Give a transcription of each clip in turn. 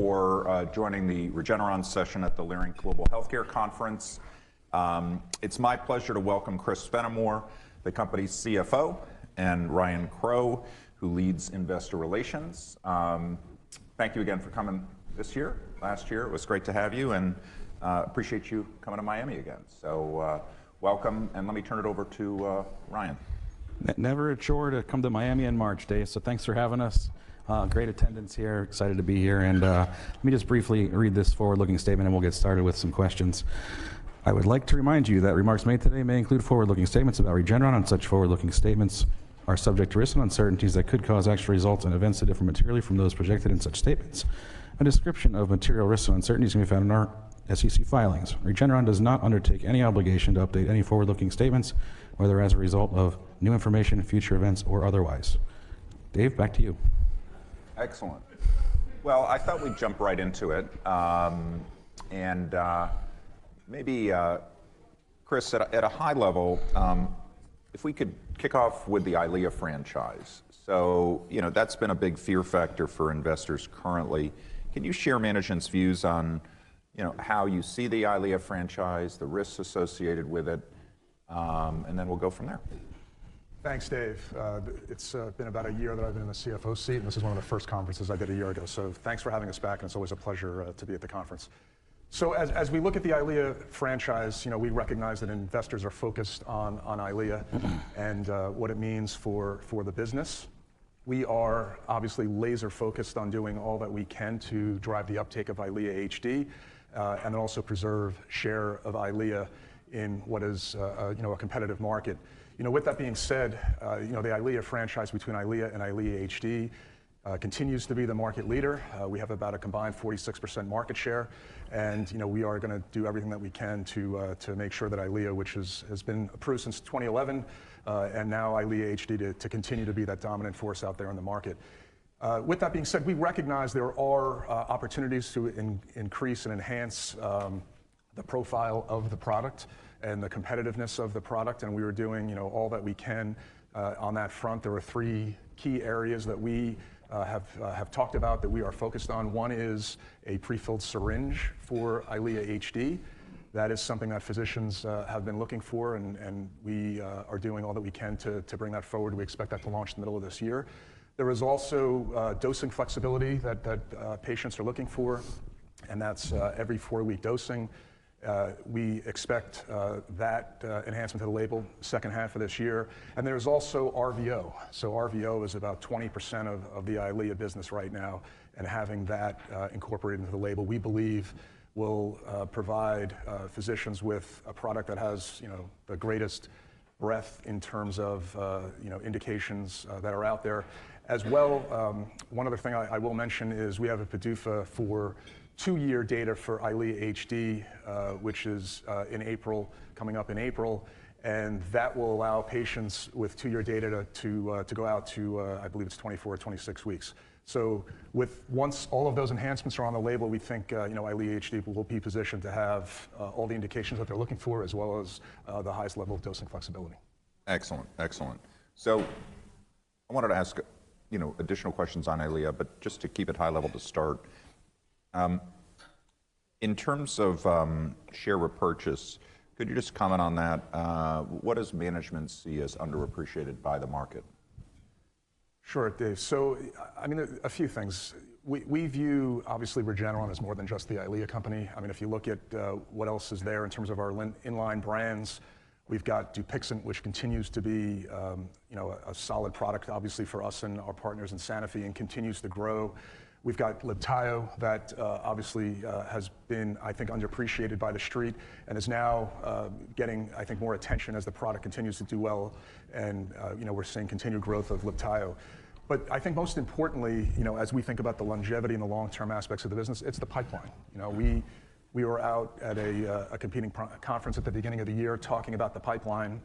for joining the Regeneron session at the Leerink Global Healthcare Conference. It's my pleasure to welcome Chris Fenimore, the company's CFO, and Ryan Crowe, who leads investor relations. Thank you again for coming this year. Last year, it was great to have you, and appreciate you coming to Miami again. So welcome, and let me turn it over to Ryan. Never a chore to come to Miami in March, Dave, so thanks for having us. Great attendance here, excited to be here, and let me just briefly read this forward-looking statement and we'll get started with some questions. I would like to remind you that remarks made today may include forward-looking statements about Regeneron, and such forward-looking statements are subject to risks and uncertainties that could cause actual results and events to differ materially from those projected in such statements. A description of material risks and uncertainties can be found in our SEC filings. Regeneron does not undertake any obligation to update any forward-looking statements, whether as a result of new information, future events, or otherwise. Dave, back to you. Excellent. Well, I thought we'd jump right into it. Maybe, Chris, at a high level, if we could kick off with the EYLEA franchise. So, that's been a big fear factor for investors currently. Can you share management's views on, how you see the EYLEA franchise, the risks associated with it, and then we'll go from there. Thanks, Dave. It's been about a year that I've been in the CFO seat, and this is one of the first conferences I did a year ago. So thanks for having us back, and it's always a pleasure to be at the conference. So as we look at the EYLEA franchise, we recognize that investors are focused on EYLEA and what it means for the business. We are obviously laser focused on doing all that we can to drive the uptake of EYLEA HD, and then also preserve share of EYLEA in what is a competitive market. With that being said, the EYLEA franchise between EYLEA and EYLEA HD continues to be the market leader. We have about a combined 46% market share, and we are going to do everything that we can to make sure that EYLEA, which has been approved since 2011, and now EYLEA HD to continue to be that dominant force out there in the market. With that being said, we recognize there are opportunities to increase and enhance the profile of the product and the competitiveness of the product, and we are doing all that we can on that front. There are three key areas that we have talked about that we are focused on. One is a prefilled syringe for EYLEA HD. That is something that physicians have been looking for, and we are doing all that we can to bring that forward. We expect that to launch in the middle of this year. There is also dosing flexibility that patients are looking for, and that's every 4-week dosing. We expect that enhancement to the label second half of this year. And there's also RVO. So RVO is about 20% of the EYLEA business right now, and having that incorporated into the label, we believe will provide physicians with a product that has the greatest breadth in terms of indications that are out there. As well, one other thing I will mention is we have a PDUFA for 2-year data for EYLEA HD, which is in April, coming up in April, and that will allow patients with 2-year data to go out to, I believe it's 24 or 26 weeks. So once all of those enhancements are on the label, we think EYLEA HD will be positioned to have all the indications that they're looking for, as well as the highest level of dosing flexibility. Excellent, excellent. So I wanted to ask additional questions on EYLEA, but just to keep it high level to start. In terms of share repurchase, could you just comment on that? What does management see as underappreciated by the market? Sure, Dave. So, a few things. We view, obviously, Regeneron as more than just the EYLEA company. If you look at what else is there in terms of our inline brands, we've got Dupixent, which continues to be a solid product, obviously, for us and our partners in Sanofi, and continues to grow. We've got Libtayo that obviously has been, I think, underappreciated by the street, and is now getting, I think, more attention as the product continues to do well, and we're seeing continued growth of Libtayo. But I think most importantly, as we think about the longevity and the long-term aspects of the business, it's the pipeline. We were out at a competing conference at the beginning of the year talking about the pipeline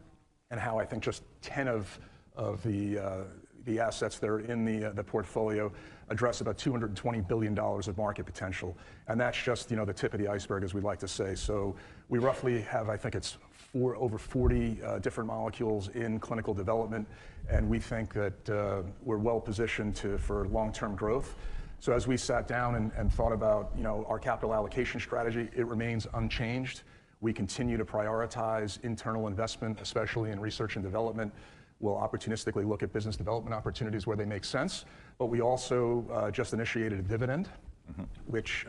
and how I think just 10 of the assets that are in the portfolio address about $220 billion of market potential. And that's just the tip of the iceberg, as we like to say. So we roughly have, I think it's over 40 different molecules in clinical development, and we think that we're well positioned for long-term growth. So as we sat down and thought about our capital allocation strategy, it remains unchanged. We continue to prioritize internal investment, especially in research and development. We'll opportunistically look at business development opportunities where they make sense, but we also just initiated a dividend, which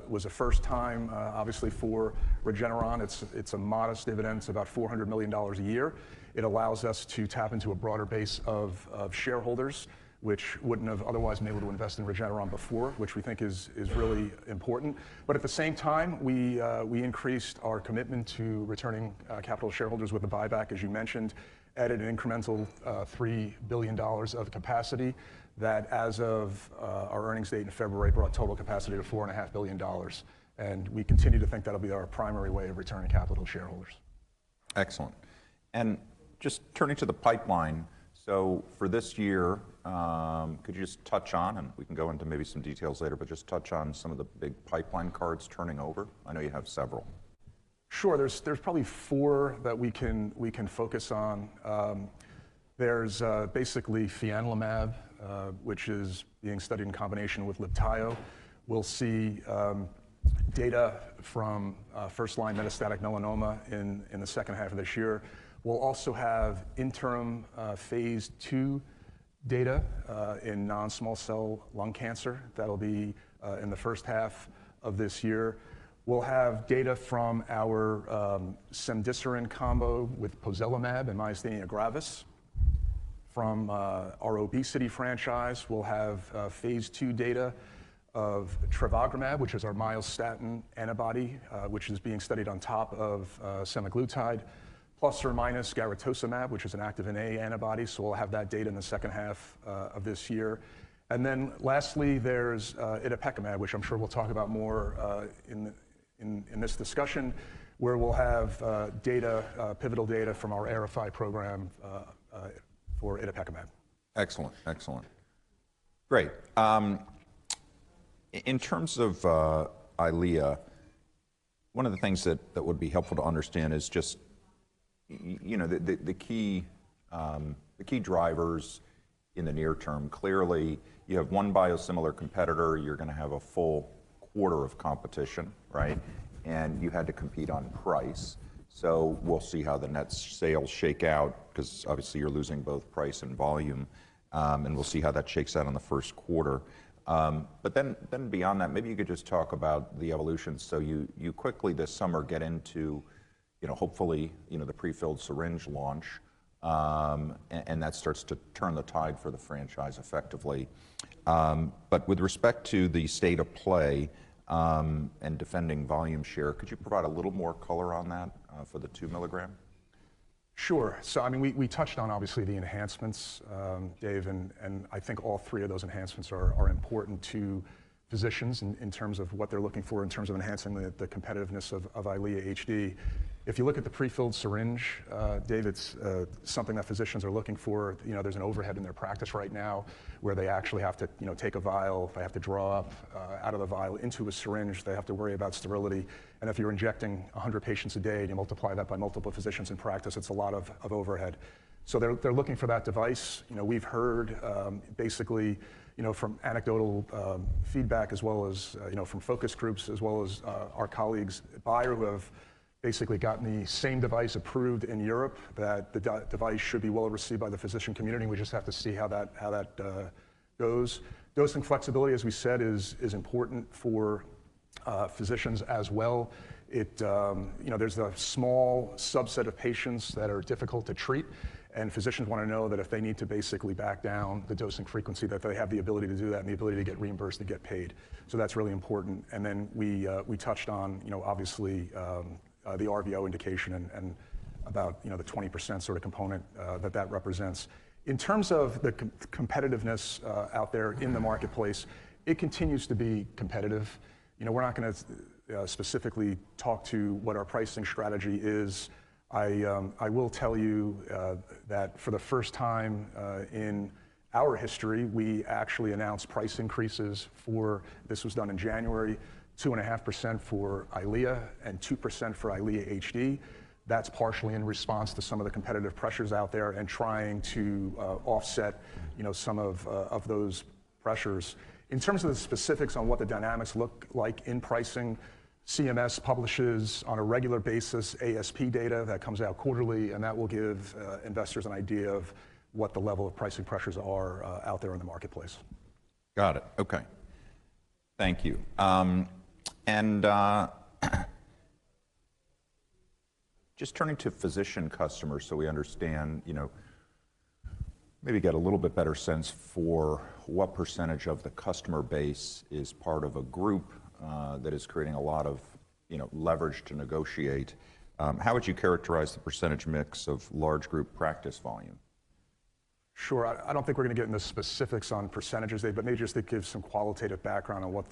was a first time, obviously, for Regeneron. It's a modest dividend. It's about $400 million a year. It allows us to tap into a broader base of shareholders, which wouldn't have otherwise been able to invest in Regeneron before, which we think is really important. But at the same time, we increased our commitment to returning capital to shareholders with the buyback, as you mentioned, added an incremental $3 billion of capacity that, as of our earnings date in February, brought total capacity to $4.5 billion. And we continue to think that'll be our primary way of returning capital to shareholders. Excellent. And just turning to the pipeline, so for this year, could you just touch on, and we can go into maybe some details later, but just touch on some of the big pipeline cards turning over? I know you have several. Sure. There's probably four that we can focus on. There's basically fianlimab, which is being studied in combination with Libtayo. We'll see data from first-line metastatic melanoma in the second half of this year. We'll also have interim phase 2 data in non-small cell lung cancer. That'll be in the first half of this year. We'll have data from our cemdisiran combo with pozelimab and myasthenia gravis. From our obesity franchise, we'll have phase 2 data of trevogrumab, which is our myostatin antibody, which is being studied on top of semaglutide, plus or minus garetosmab, which is an activin A antibody. So we'll have that data in the second half of this year. And then lastly, there's itepekimab, which I'm sure we'll talk about more in this discussion, where we'll have pivotal data from our AERIFY program for itepekimab. Excellent, excellent. Great. In terms of EYLEA, one of the things that would be helpful to understand is just the key drivers in the near term. Clearly, you have one biosimilar competitor. You're going to have a full quarter of competition, right? And you had to compete on price. So we'll see how the net sales shake out, because obviously you're losing both price and volume, and we'll see how that shakes out in the first quarter. But then beyond that, maybe you could just talk about the evolution. So you quickly this summer get into, hopefully, the prefilled syringe launch, and that starts to turn the tide for the franchise effectively. But with respect to the state of play and defending volume share, could you provide a little more color on that for the 2 milligram? Sure. So, I mean, we touched on, obviously, the enhancements, Dave, and I think all three of those enhancements are important to physicians in terms of what they're looking for in terms of enhancing the competitiveness of EYLEA HD. If you look at the prefilled syringe, Dave, it's something that physicians are looking for. There's an overhead in their practice right now where they actually have to take a vial, they have to draw up out of the vial into a syringe, they have to worry about sterility. And if you're injecting 100 patients a day and you multiply that by multiple physicians in practice, it's a lot of overhead. So they're looking for that device. We've heard basically from anecdotal feedback, as well as from focus groups, as well as our colleagues at Bayer, who have basically gotten the same device approved in Europe, that the device should be well received by the physician community. We just have to see how that goes. Dosing flexibility, as we said, is important for physicians as well. There's a small subset of patients that are difficult to treat, and physicians want to know that if they need to basically back down the dosing frequency, that they have the ability to do that and the ability to get reimbursed and get paid. So that's really important. And then we touched on, obviously, the RVO indication and about the 20% sort of component that represents. In terms of the competitiveness out there in the marketplace, it continues to be competitive. We're not going to specifically talk to what our pricing strategy is. I will tell you that for the first time in our history, we actually announced price increases this was done in January, 2.5% for EYLEA and 2% for EYLEA HD. That's partially in response to some of the competitive pressures out there and trying to offset some of those pressures. In terms of the specifics on what the dynamics look like in pricing, CMS publishes on a regular basis ASP data that comes out quarterly, and that will give investors an idea of what the level of pricing pressures are out there in the marketplace. Got it. Okay. Thank you. Just turning to physician customers so we understand, maybe get a little bit better sense for what percentage of the customer base is part of a group that is creating a lot of leverage to negotiate. How would you characterize the percentage mix of large group practice volume? Sure. I don't think we're going to get into specifics on percentages, but maybe just to give some qualitative background on what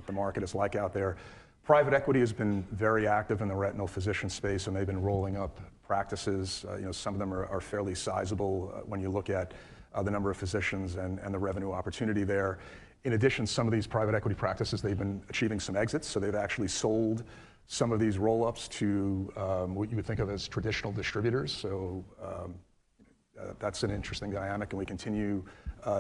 the market is like out there. Private equity has been very active in the retinal physician space, and they've been rolling up practices. Some of them are fairly sizable when you look at the number of physicians and the revenue opportunity there. In addition, some of these private equity practices, they've been achieving some exits, so they've actually sold some of these roll-ups to what you would think of as traditional distributors. So that's an interesting dynamic, and we continue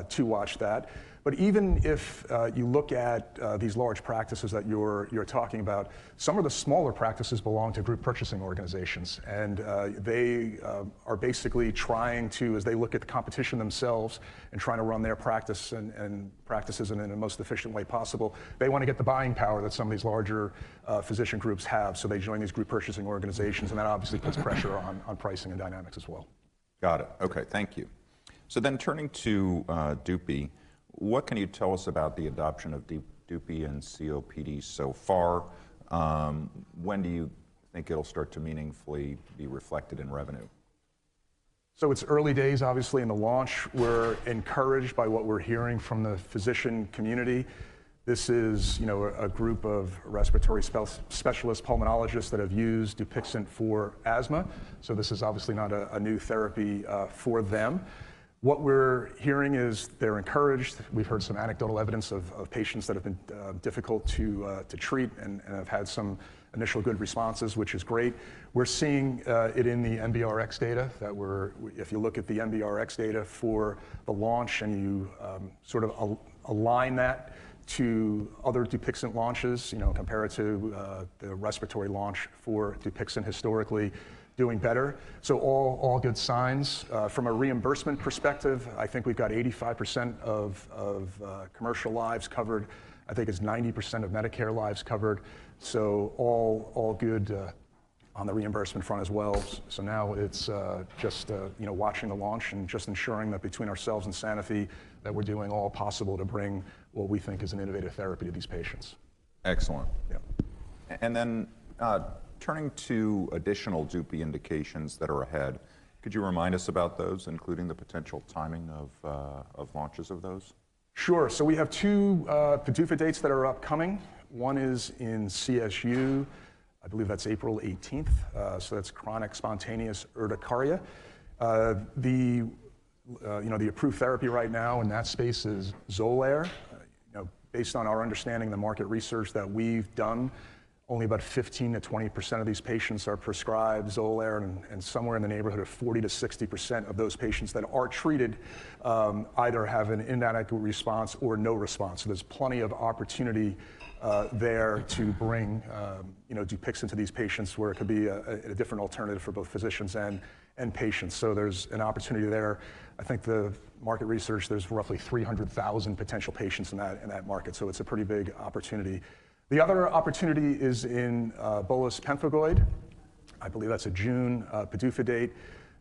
to watch that. But even if you look at these large practices that you're talking about, some of the smaller practices belong to group purchasing organizations, and they are basically trying to, as they look at the competition themselves and trying to run their practice and practices in the most efficient way possible, they want to get the buying power that some of these larger physician groups have, so they join these group purchasing organizations, and that obviously puts pressure on pricing and dynamics as well. Got it. Okay, thank you. So then turning to Dupi, what can you tell us about the adoption of Dupi and COPD so far? When do you think it'll start to meaningfully be reflected in revenue? So it's early days, obviously, in the launch. We're encouraged by what we're hearing from the physician community. This is, a group of respiratory specialist pulmonologists that have used Dupixent for asthma. So this is obviously not a new therapy for them. What we're hearing is they're encouraged. We've heard some anecdotal evidence of patients that have been difficult to treat and have had some initial good responses, which is great. We're seeing it in the NBRX data if you look at the NBRX data for the launch and you sort of align that to other Dupixent launches, compare it to the respiratory launch for Dupixent historically, doing better. So all good signs. From a reimbursement perspective, I think we've got 85% of commercial lives covered. I think it's 90% of Medicare lives covered. So all good on the reimbursement front as well. So now it's just watching the launch and just ensuring that between ourselves and Sanofi that we're doing all possible to bring what we think is an innovative therapy to these patients. Excellent. Yeah. And then turning to additional Dupi indications that are ahead, could you remind us about those, including the potential timing of launches of those? Sure. So we have two PDUFA dates that are upcoming. One is in CSU. I believe that's April 18th. So that's chronic spontaneous urticaria. The approved therapy right now in that space is Xolair. Based on our understanding, the market research that we've done, only about 15 to 20% of these patients are prescribed Xolair, and somewhere in the neighborhood of 40 to 60% of those patients that are treated either have an inadequate response or no response. So there's plenty of opportunity there to bring Dupixent to these patients where it could be a different alternative for both physicians and patients. So there's an opportunity there. I think the market research, there's roughly 300,000 potential patients in that market, so it's a pretty big opportunity. The other opportunity is in bullous pemphigoid. I believe that's a June PDUFA date.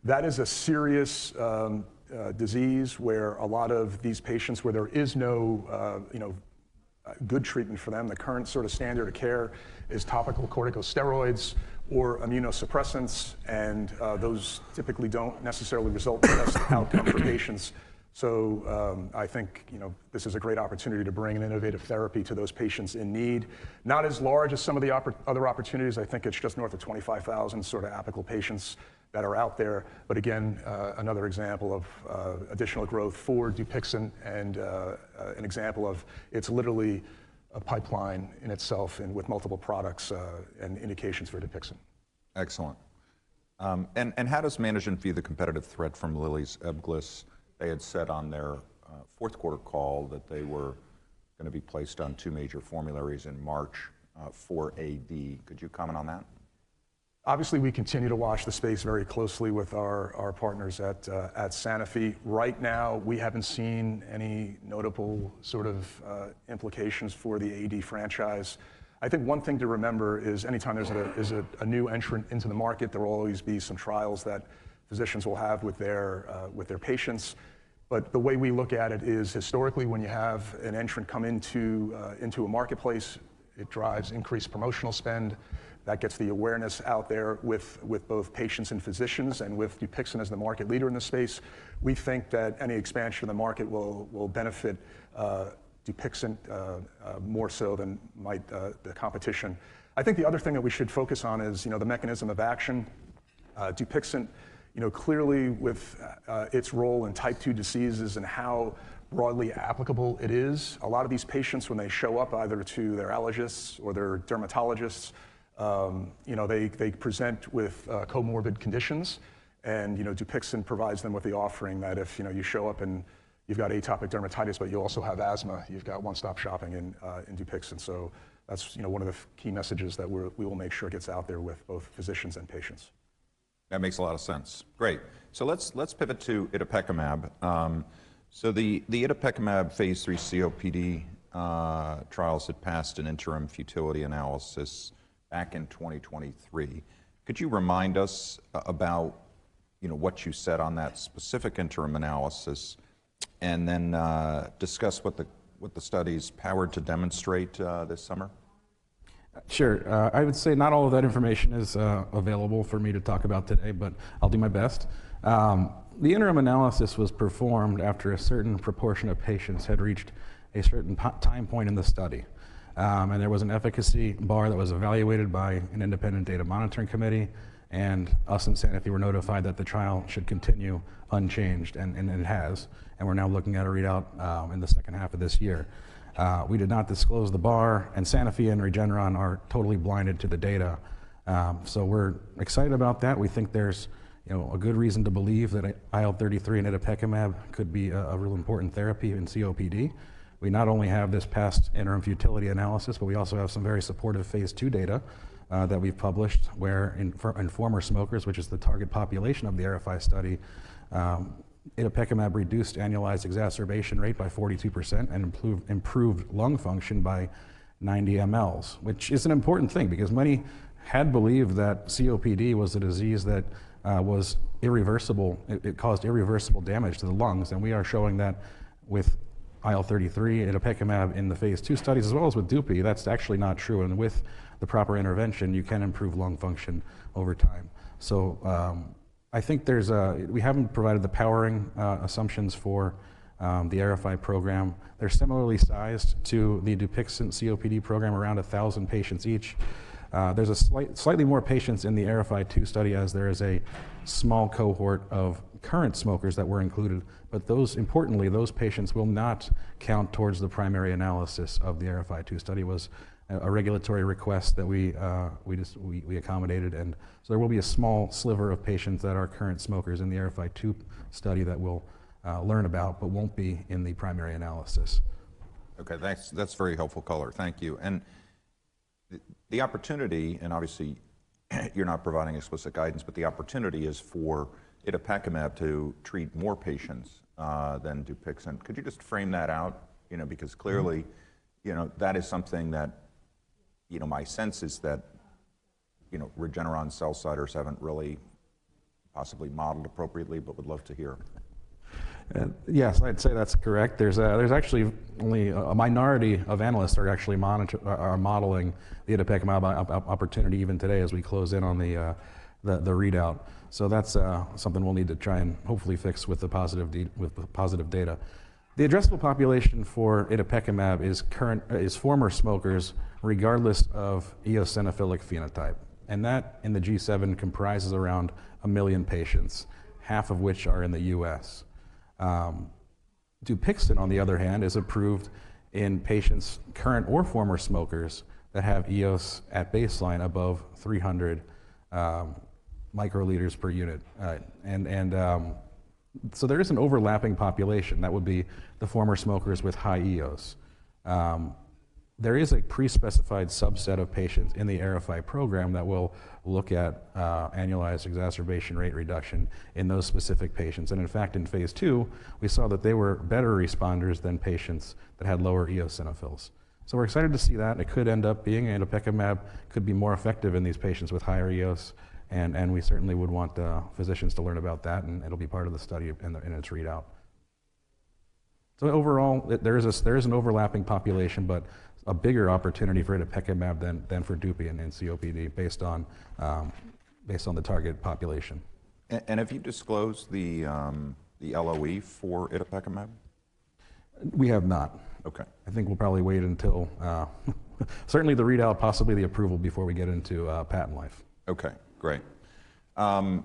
That is a serious disease where a lot of these patients, where there is no good treatment for them, the current sort of standard of care is topical corticosteroids or immunosuppressants, and those typically don't necessarily result in the best outcome for patients. So I think this is a great opportunity to bring an innovative therapy to those patients in need. Not as large as some of the other opportunities. I think it's just north of 25,000 sort of apical patients that are out there. But again, another example of additional growth for Dupixent, and an example of it's literally a pipeline in itself and with multiple products and indications for Dupixent. Excellent. And how does management view the competitive threat from Lilly's Ebglyss? They had said on their fourth quarter call that they were going to be placed on 2 major formularies in March for AD. Could you comment on that? Obviously, we continue to watch the space very closely with our partners at Sanofi. Right now, we haven't seen any notable sort of implications for the AD franchise. I think one thing to remember is anytime there's a new entrant into the market, there will always be some trials that physicians will have with their patients. But the way we look at it is historically, when you have an entrant come into a marketplace, it drives increased promotional spend. That gets the awareness out there with both patients and physicians, and with Dupixent as the market leader in the space, we think that any expansion of the market will benefit Dupixent more so than might the competition. I think the other thing that we should focus on is the mechanism of action. Dupixent, clearly with its role in type 2 diseases and how broadly applicable it is, a lot of these patients, when they show up either to their allergists or their dermatologists, they present with comorbid conditions, and Dupixent provides them with the offering that if you show up and you've got atopic dermatitis, but you also have asthma, you've got one-stop shopping in Dupixent. So that's one of the key messages that we will make sure gets out there with both physicians and patients. That makes a lot of sense. Great. So let's pivot to itepekimab. So the itepekimab phase 3 COPD trials had passed an interim futility analysis back in 2023. Could you remind us about what you said on that specific interim analysis, and then discuss what the study's powered to demonstrate this summer? Sure. I would say not all of that information is available for me to talk about today, but I'll do my best. The interim analysis was performed after a certain proportion of patients had reached a certain time point in the study. And there was an efficacy bar that was evaluated by an independent data monitoring committee, and us and Sanofi were notified that the trial should continue unchanged, and it has. And we're now looking at a readout in the second half of this year. We did not disclose the bar, and Sanofi and Regeneron are totally blinded to the data. So we're excited about that. We think there's a good reason to believe that IL-33 and itepekimab could be a real important therapy in COPD. We not only have this past interim futility analysis, but we also have some very supportive phase 2 data that we've published, where in former smokers, which is the target population of the AERIFY study, itepekimab reduced annualized exacerbation rate by 42% and improved lung function by 90 mLs, which is an important thing because many had believed that COPD was a disease that was irreversible. It caused irreversible damage to the lungs, and we are showing that with IL-33 and itepekimab in the phase 2 studies, as well as with Dupi, that's actually not true. And with the proper intervention, you can improve lung function over time. So I think we haven't provided the powering assumptions for the AERIFY program. They're similarly sized to the Dupixent COPD program, around 1,000 patients each. There's a slightly more patients in the AERIFY 2 study, as there is a small cohort of current smokers that were included, but importantly, those patients will not count towards the primary analysis of the AERIFY 2 study. It was a regulatory request that we accommodated, and so there will be a small sliver of patients that are current smokers in the AERIFY 2 study that we'll learn about, but won't be in the primary analysis. Okay, that's very helpful color. Thank you. And the opportunity, and obviously you're not providing explicit guidance, but the opportunity is for itepekimab to treat more patients than Dupixent. Could you just frame that out? Because clearly, that is something that, my sense is that, Regeneron sell-siders haven't really possibly modeled appropriately, but would love to hear. Yes, I'd say that's correct. There's actually only a minority of analysts are actually modeling the itepekimab opportunity even today as we close in on the readout. So that's something we'll need to try and hopefully fix with the positive data. The addressable population for itepekimab is former smokers, regardless of eosinophilic phenotype, and that in the G7 comprises around 1 million patients, half of which are in the U.S. Dupixent, on the other hand, is approved in patients, current or former smokers, that have EOS at baseline above 300 microliters per unit. So there is an overlapping population. That would be the former smokers with high EOS. There is a pre-specified subset of patients in the AERIFY program that will look at annualized exacerbation rate reduction in those specific patients. And in fact, in phase 2, we saw that they were better responders than patients that had lower eosinophils. So we're excited to see that. It could end up being itepekimab could be more effective in these patients with higher EOS, and we certainly would want physicians to learn about that, and it'll be part of the study in its readout. So overall, there is an overlapping population, but a bigger opportunity for itepekimab than for Dupi in COPD based on the target population. And have you disclosed the LOE for itepekimab? We have not. Okay. I think we'll probably wait until certainly the readout, possibly the approval before we get into patent life. Okay, great. So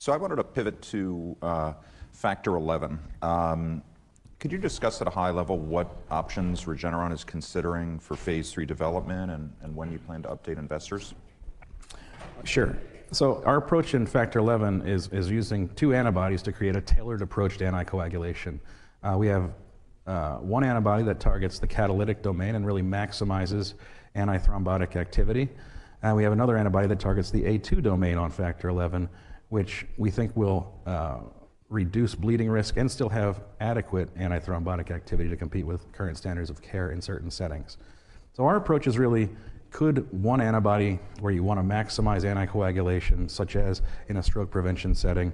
I wanted to pivot to Factor XI. Could you discuss at a high level what options Regeneron is considering for phase 3 development and when you plan to update investors? Sure. So our approach in Factor XI is using 2 antibodies to create a tailored approach to anticoagulation. We have one antibody that targets the catalytic domain and really maximizes antithrombotic activity. And we have another antibody that targets the A2 domain on Factor XI, which we think will reduce bleeding risk and still have adequate antithrombotic activity to compete with current standards of care in certain settings. So our approach is really, could one antibody where you want to maximize anticoagulation, such as in a stroke prevention setting,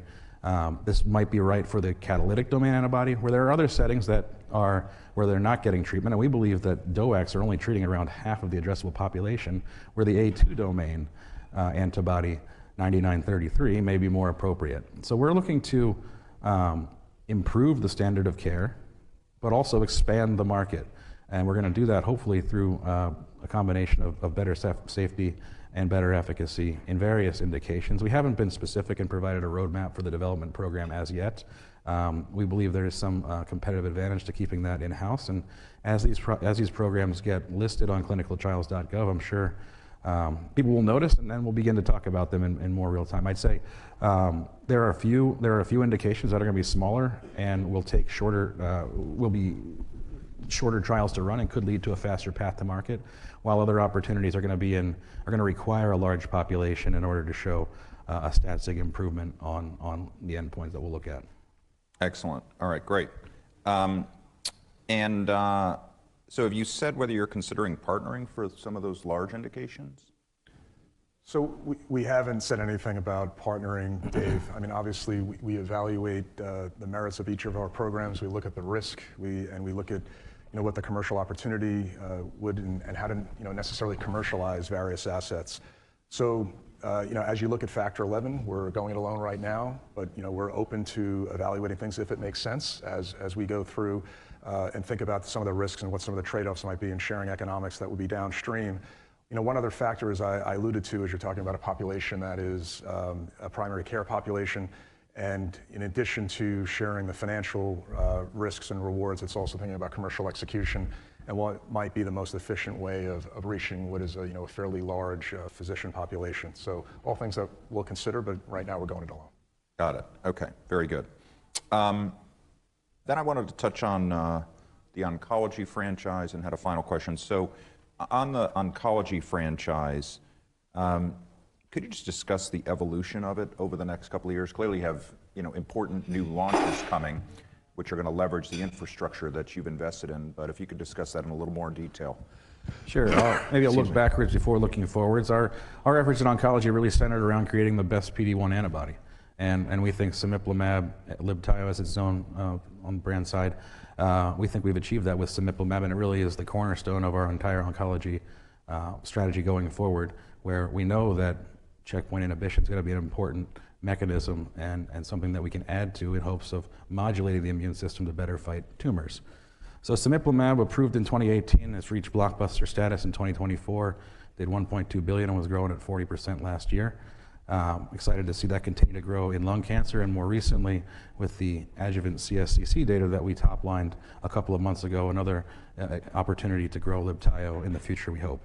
this might be right for the catalytic domain antibody, where there are other settings that are where they're not getting treatment, and we believe that DOACs are only treating around half of the addressable population, where the A2 domain antibody 9933 may be more appropriate. So we're looking to improve the standard of care, but also expand the market. And we're going to do that hopefully through a combination of better safety and better efficacy in various indications. We haven't been specific and provided a roadmap for the development program as yet. We believe there is some competitive advantage to keeping that in-house. And as these programs get listed on clinicaltrials.gov, I'm sure people will notice, and then we'll begin to talk about them in more real time. I'd say there are a few indications that are going to be smaller and will take will be shorter trials to run and could lead to a faster path to market, while other opportunities are going to require a large population in order to show a stat sig improvement on the endpoints that we'll look at. Excellent. All right, great. So have you said whether you're considering partnering for some of those large indications? So we haven't said anything about partnering, Dave. I mean, obviously, we evaluate the merits of each of our programs. We look at the risk, and we look at what the commercial opportunity would and how to necessarily commercialize various assets. So as you look at Factor XI, we're going it alone right now, but we're open to evaluating things if it makes sense as we go through and think about some of the risks and what some of the trade-offs might be in sharing economics that would be downstream. One other factor, as I alluded to, is you're talking about a population that is a primary care population. And in addition to sharing the financial risks and rewards, it's also thinking about commercial execution and what might be the most efficient way of reaching what is a fairly large physician population. So all things that we'll consider, but right now we're going it alone. Got it. Okay, very good. Then I wanted to touch on the oncology franchise and had a final question. So on the oncology franchise, could you just discuss the evolution of it over the next couple of years? Clearly you have important new launches coming, which are going to leverage the infrastructure that you've invested in. But if you could discuss that in a little more detail. Sure. Maybe I'll look backwards before looking forwards. Our efforts in oncology are really centered around creating the best PD-1 antibody. And we think cemiplimab, Libtayo as its own on the brand side, we think we've achieved that with cemiplimab, and it really is the cornerstone of our entire oncology strategy going forward, where we know that checkpoint inhibition is going to be an important mechanism and something that we can add to in hopes of modulating the immune system to better fight tumors. So cemiplimab, approved in 2018, has reached blockbuster status in 2024, did $1.2 billion and was growing at 40% last year. Excited to see that continue to grow in lung cancer, and more recently with the adjuvant CSCC data that we top-lined a couple of months ago, another opportunity to grow Libtayo in the future, we hope.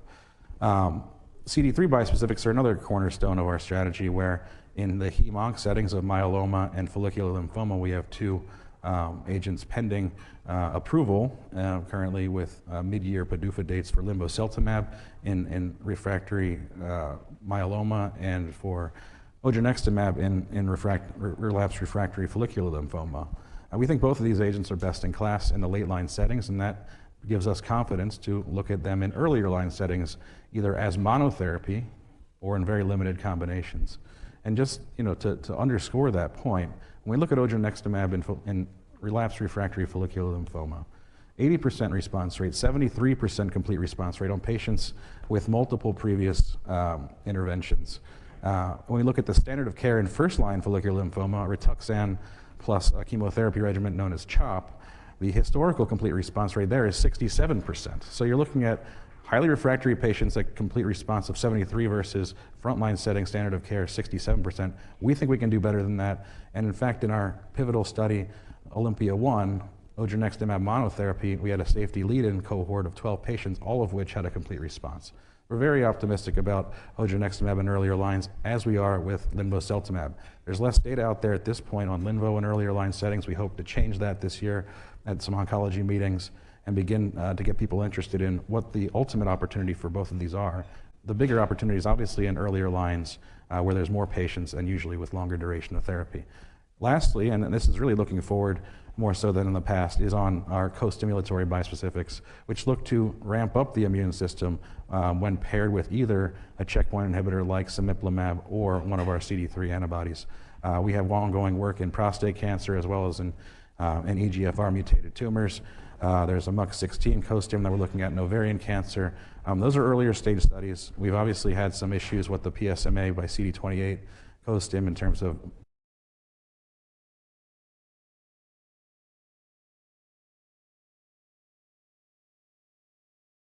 CD3 bispecifics are another cornerstone of our strategy, where in the hem-onc settings of myeloma and follicular lymphoma, we have 2 agents pending approval, currently with mid-year PDUFA dates for linvoseltamab in refractory myeloma and for odronextamab in relapsed refractory follicular lymphoma. We think both of these agents are best in class in the late line settings, and that gives us confidence to look at them in earlier line settings, either as monotherapy or in very limited combinations. And just to underscore that point, when we look at odronextamab in relapsed refractory follicular lymphoma, 80% response rate, 73% complete response rate on patients with multiple previous interventions. When we look at the standard of care in first-line follicular lymphoma, Rituxan plus a chemotherapy regimen known as CHOP, the historical complete response rate there is 67%. So you're looking at highly refractory patients at complete response of 73 versus frontline setting standard of care 67%. We think we can do better than that. And in fact, in our pivotal study, Olympia 1, odronextamab monotherapy, we had a safety lead-in cohort of 12 patients, all of which had a complete response. We're very optimistic about odronextamab in earlier lines, as we are with linvoseltamab. There's less data out there at this point on linvo in earlier line settings. We hope to change that this year at some oncology meetings and begin to get people interested in what the ultimate opportunity for both of these are. The bigger opportunity is obviously in earlier lines where there's more patients and usually with longer duration of therapy. Lastly, and this is really looking forward more so than in the past, is on our co-stimulatory bispecifics, which look to ramp up the immune system when paired with either a checkpoint inhibitor like cemiplimab or one of our CD3 antibodies. We have ongoing work in prostate cancer as well as in EGFR mutated tumors. There's a MUC16 co-stim that we're looking at in ovarian cancer. Those are earlier stage studies. We've obviously had some issues with the PSMA by CD28 co-stim in terms of